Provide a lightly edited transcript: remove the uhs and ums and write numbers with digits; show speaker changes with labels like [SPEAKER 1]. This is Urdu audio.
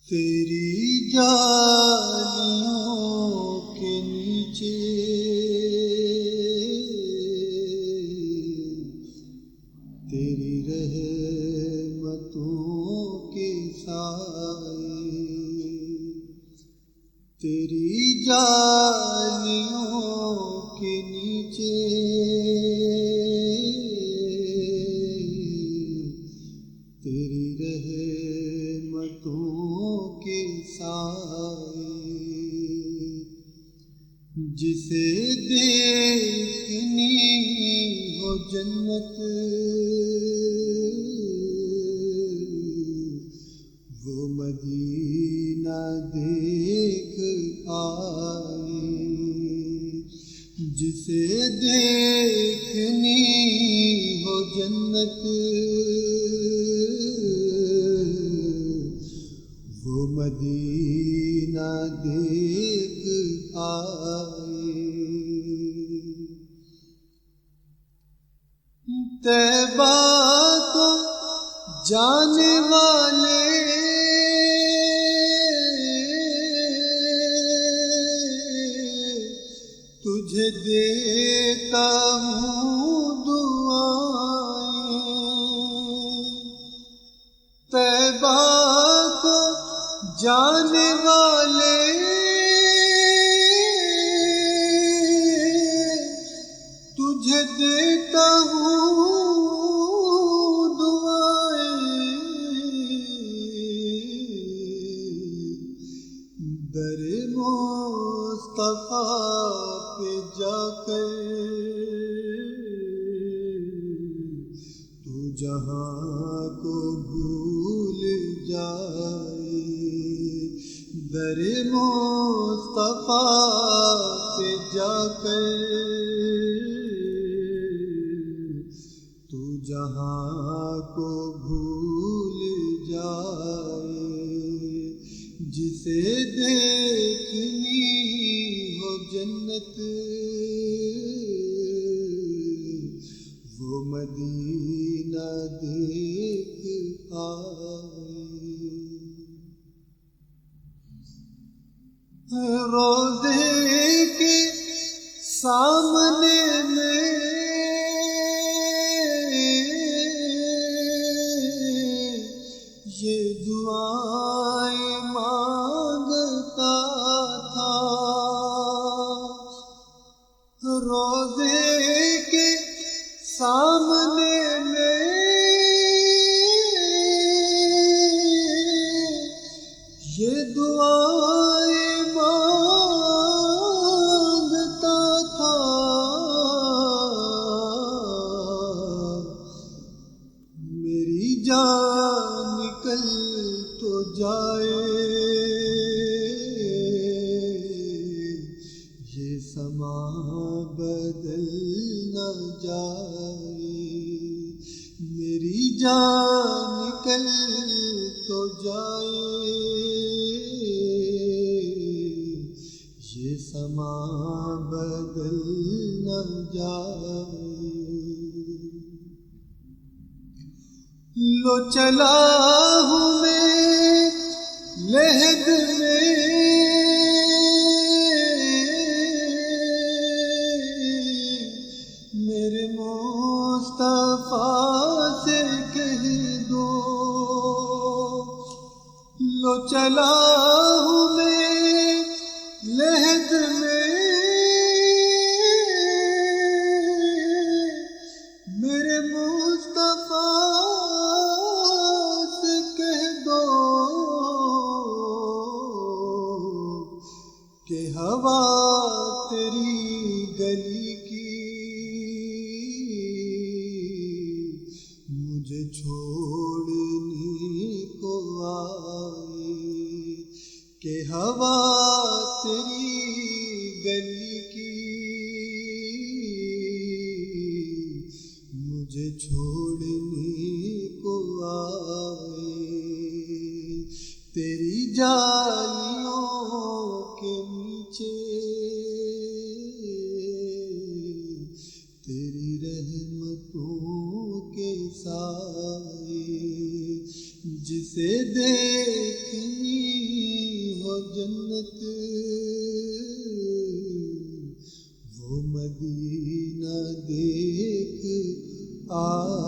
[SPEAKER 1] تیری جالیوں کے نیچے تیری رحمتوں کے سائے، تیری جالیوں کے نیچے تیری رحمتوں کے سائے، جسے دیکھنی ہو جنت وہ مدینہ دیکھ آئے، جسے دیکھنی ہو جنت وہ مدینہ دیکھ آئے۔ طیبہ کو جانے والے تجھے دیتا ہوں دعائیں، طیبہ کو جانے والے تجھے دیتا ہوں دعائیں، در مصطفیٰ پہ جا کر تو جہاں کو بھول جائے، در مصطفیٰ پہ جا کر تو جہاں کو بھول جائے، جسے دیکھنی ہو جنت وہ مدینہ دیکھ آئے۔ روضے کے سامنے میں یہ دعائیں مانگتا تھا، روضے کے سامنے میں یہ دعائیں مانگتا تھا، میری جان نکل تو جائے یہ سما بدل نہ جائے، میری جان نکل تو جائے یہ سما بدل نہ جائے۔ لو چلا ہوں میں لہد میں میرے مصطفیٰ سے کہہ دو، لو چلا ہوں میں لہد میں میرے مصطفیٰ سے کہہ دو کہ ہوا تیری گلی کی مجھے چھوڑنے کو آئے، کہ ہوا تیری گلی کی مجھے چھوڑنے کو آئے، تیری جالیوں کے نیچے تیری رحمتوں کے سائے، جسے دیکھنی رحمت وہ مدینہ دیکھ آئے.